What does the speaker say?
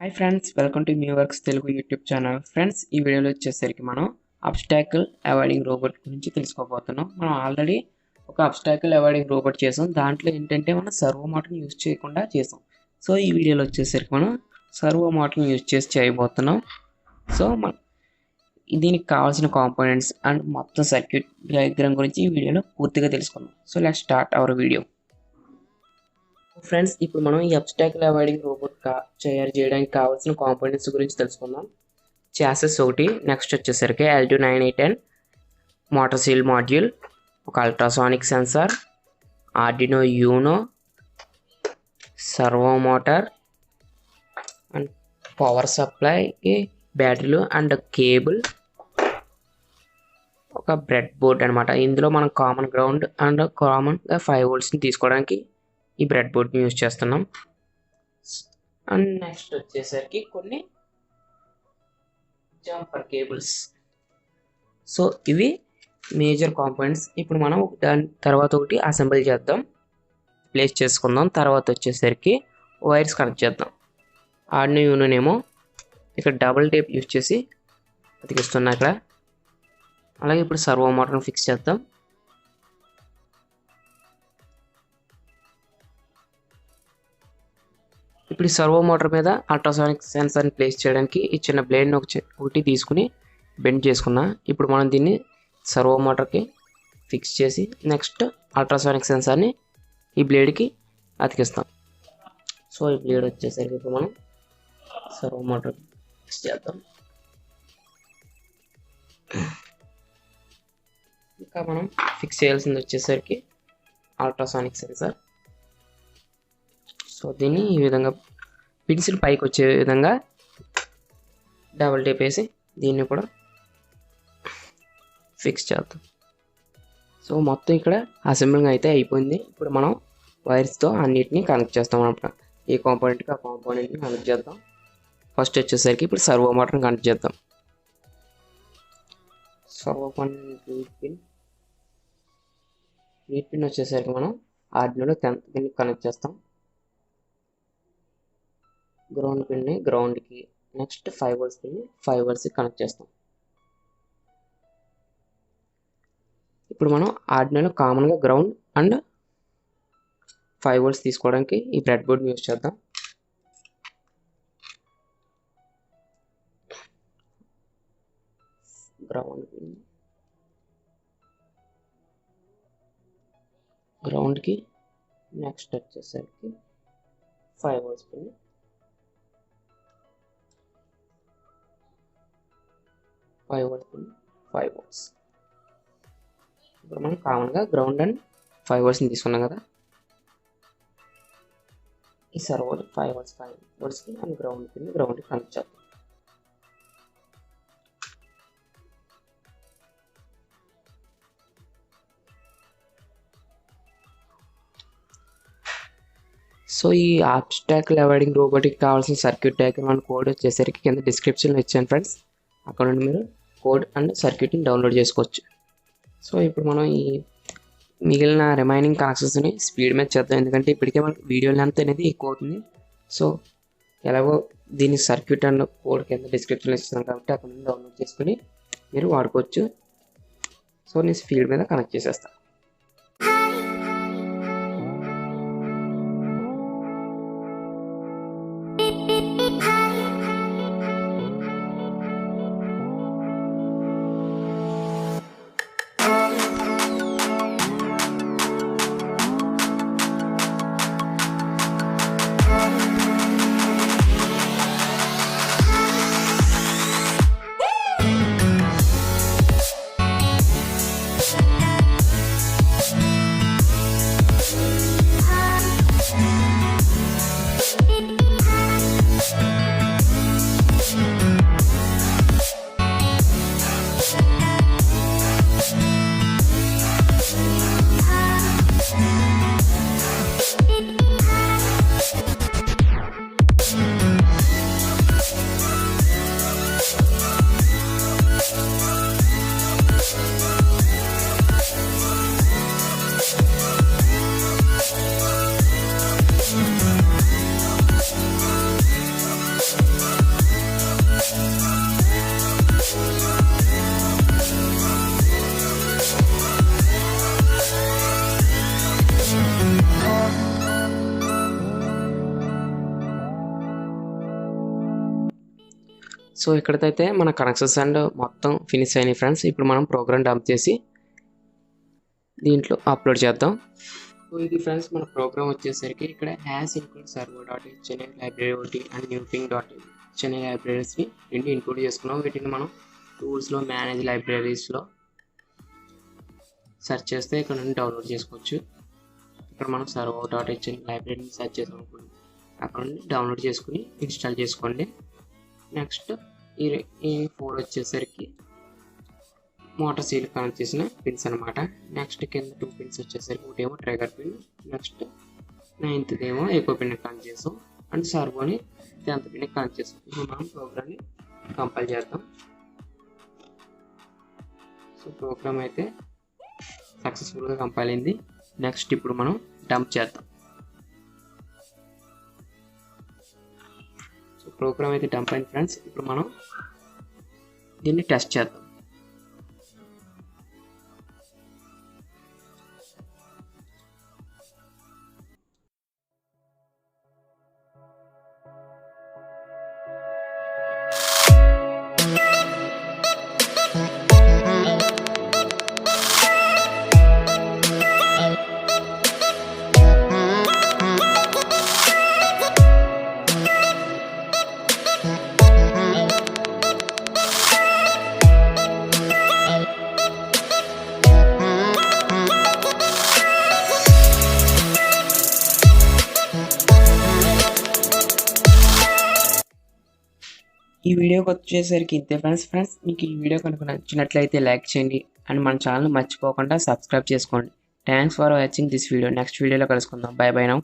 Hi friends, welcome to meworkstelugu YouTube channel. Friends, ఈ వీడియోలో వచ్చేసరికి మనం అబ్స్టాకిల్ అవాయిడింగ్ రోబోట్ గురించి తెలుసుకోబోతున్నాం. మనం ఆల్రెడీ ఒక అబ్స్టాకిల్ అవాయిడింగ్ రోబోట్ చేసాం. దాంట్లో ఏంటంటే మనం సర్వో మోటార్ని యూజ్ చేయకుండా చేసాం. సో ఈ వీడియోలో వచ్చేసరికి మనం సర్వో మోటార్ని యూజ్ చేసి చేయబోతున్నాం. సో దీనికి కావాల్సిన కాంపోనెంట్స్ అండ్ మొత్తం సర్క్యూట్ డయాగ్రామ్ గురించి ఈ వీడియోలో పూర్తిగా తెలుసుకుందాం. So let's start our video. Friends, ఇప్పుడు మనం ఈ అబ్స్టాకిల్ అవాయిడింగ్ రోబోట్ తయారు చేయడానికి కావాల్సిన కాంపోనెంట్స్ గురించి తెలుసుకుందాం. చాసెస్ ఒకటి, నెక్స్ట్ వచ్చేసరికి L298N మోటార్ సీల్ మాడ్యూల్, ఒక ultrasonic sensor, Arduino Uno, servo motor and power సప్లైకి బ్యాటరీలు అండ్ కేబుల్, ఒక బ్రెడ్ బోర్డ్ అనమాట. ఇందులో మనం కామన్ గ్రౌండ్ అండ్ కామన్గా 5 voltsని తీసుకోవడానికి ఈ బ్రెడ్ బోర్డ్ని యూజ్ చేస్తున్నాం. అండ్ నెక్స్ట్ వచ్చేసరికి కొన్ని జంపర్ కేబుల్స్. సో ఇవి మేజర్ కాంపోనెంట్స్. ఇప్పుడు మనం దాని తర్వాత ఒకటి అసెంబుల్ చేద్దాం, ప్లేస్ చేసుకుందాం. తర్వాత వచ్చేసరికి వైర్స్ కనెక్ట్ చేద్దాం. ఆర్డినో యూనోనేమో ఇక్కడ డబుల్ టేప్ యూజ్ చేసి అతికిస్తున్నా ఇక్కడ. అలాగే ఇప్పుడు సర్వో మోటార్ని ఫిక్స్ చేద్దాం. ఇప్పుడు ఈ సర్వో మోటార్ మీద అల్ట్రాసానిక్ సెన్సార్ని ప్లేస్ చేయడానికి ఈ చిన్న బ్లేడ్ని ఒకటి తీసుకుని బెండ్ చేసుకున్నా. ఇప్పుడు మనం దీన్ని సర్వో మోటార్కి ఫిక్స్ చేసి నెక్స్ట్ అల్ట్రాసానిక్ సెన్సార్ని ఈ బ్లేడ్కి అతికిస్తాం. సో ఈ బ్లేడ్ వచ్చేసరికి ఇప్పుడు మనం సర్వో మోటార్ ఫిక్స్ చేద్దాం. ఇంకా మనం ఫిక్స్ చేయాల్సింది వచ్చేసరికి అల్ట్రాసానిక్ సెన్సార్. సో దీన్ని ఈ విధంగా పిన్సిల్ పైకి వచ్చే విధంగా డబుల్ టేప్ వేసి దీన్ని కూడా ఫిక్స్ చేద్దాం. సో మొత్తం ఇక్కడ అసెంబ్లింగ్ అయితే అయిపోయింది. ఇప్పుడు మనం వైర్స్తో అన్నిటినీ కనెక్ట్ చేస్తాం అన్నమాట. ఏ కాంపోనెంట్కి ఆ కాంపోనెంట్ని కనెక్ట్ చేద్దాం. ఫస్ట్ వచ్చేసరికి ఇప్పుడు సర్వో మోటార్ని కనెక్ట్ చేద్దాం. సర్వో లీడ్ పిన్ వచ్చేసరికి మనం ఆర్డినోలో 10th పిన్ కనెక్ట్ చేస్తాం. గ్రౌండ్ పిన్ని గ్రౌండ్కి, నెక్స్ట్ 5 volts పిన్ని 5 voltsకి కనెక్ట్ చేస్తాం. ఇప్పుడు మనం ఆర్డినోలో కామన్గా గ్రౌండ్ అండ్ 5 volts తీసుకోవడానికి ఈ బ్రెడ్ బోర్డ్ని యూజ్ చేద్దాం. గ్రౌండ్ పిన్ గ్రౌండ్కి, నెక్స్ట్ వచ్చేసరికి 5 volts పిన్ని 5 volts పిన్ 5 volts. ఇప్పుడు మనం కామన్గా గ్రౌండ్ అండ్ 5 voltsని తీసుకున్నాం కదా. ఈ సర్వోని 5 voltsకి అండ్ గ్రౌండ్ పిన్ గ్రౌండ్కి కనెక్ట్ చేద్దాం. సో ఈ అబ్స్టాకిల్ అవాయిడింగ్ రోబోట్కి కావాల్సిన సర్క్యూట్ డయాగ్రామ్ అండ్ కోడ్ వచ్చేసరికి కింద డిస్క్రిప్షన్లో ఇచ్చాను ఫ్రెండ్స్. అక్కడ నుండి మీరు కోడ్ అండ్ సర్క్యూట్ని డౌన్లోడ్ చేసుకోవచ్చు. సో ఇప్పుడు మనం ఈ మిగిలిన రిమైనింగ్ కనెక్షన్స్ని స్పీడ్ మీద చేద్దాం, ఎందుకంటే ఇప్పటికే మనకి వీడియో లెంత్ అనేది ఎక్కువ అవుతుంది. సో ఎలాగో దీని సర్క్యూట్ అండ్ కోడ్ కింద డిస్క్రిప్షన్లో ఇస్తున్నాను కాబట్టి అక్కడ నుండి డౌన్లోడ్ చేసుకుని మీరు వాడుకోవచ్చు. సో నేను స్పీడ్ మీద కనెక్ట్ చేసేస్తాను. సో ఇక్కడైతే మన కనెక్షన్స్ అండ్ మొత్తం ఫినిష్ అయినాయి ఫ్రెండ్స్. ఇప్పుడు మనం ప్రోగ్రామ్ డంప్ చేసి దీంట్లో అప్లోడ్ చేద్దాం. సో ఇది ఫ్రెండ్స్ మన ప్రోగ్రామ్ వచ్చేసరికి ఇక్కడ హ్యాస్ ఇంక్లూడ్ servo.html లైబ్రరీ ఒకటి అండ్ newping.html లైబ్రరీస్ని రెండు ఇంక్లూడ్ చేసుకున్నాం. వీటిని మనం టూల్స్లో మేనేజ్ లైబ్రరీస్లో సెర్చ్ చేస్తే ఇక్కడ నుండి డౌన్లోడ్ చేసుకోవచ్చు. ఇక్కడ మనం servo.html లైబ్రరీని సెర్చ్ చేసాం అనుకోండి, అక్కడ నుండి డౌన్లోడ్ చేసుకుని ఇన్స్టాల్ చేసుకోండి. నెక్స్ట్ ఈ 4 వచ్చేసరికి మోటార్ సీల్ కనెక్ట్ చేసిన పిన్స్ అనమాట. నెక్స్ట్ కింద 2 పిన్స్ వచ్చేసరికి ఒకటేమో ట్రిగర్ పిన్, నెక్స్ట్ 9th ఏమో ఎకో పిన్ కనెక్ట్ చేసాం అండ్ సర్వోని 10th పిన్ కనెక్ట్ చేసాం. ఇప్పుడు మనం ప్రోగ్రామ్ని కంపైల్ చేద్దాం. సో ప్రోగ్రామ్ అయితే సక్సెస్ఫుల్గా కంపైల్ అయింది. నెక్స్ట్ ఇప్పుడు మనం డంప్ చేద్దాం. సో ప్రోగ్రామ్ అయితే డంప్ అయింది ఫ్రెండ్స్. ఇప్పుడు మనం దీన్ని టెస్ట్ చేద్దాం. ఈ వీడియోకి వచ్చేసరికి ఇంతే ఫ్రెండ్స్. మీకు ఈ వీడియో కనుక నచ్చినట్లయితే లైక్ చేయండి అండ్ మన ఛానల్ మర్చిపోకుండా సబ్స్క్రైబ్ చేసుకోండి. Thanks for watching this video. Next వీడియోలో కలుసుకుందాం. By by now.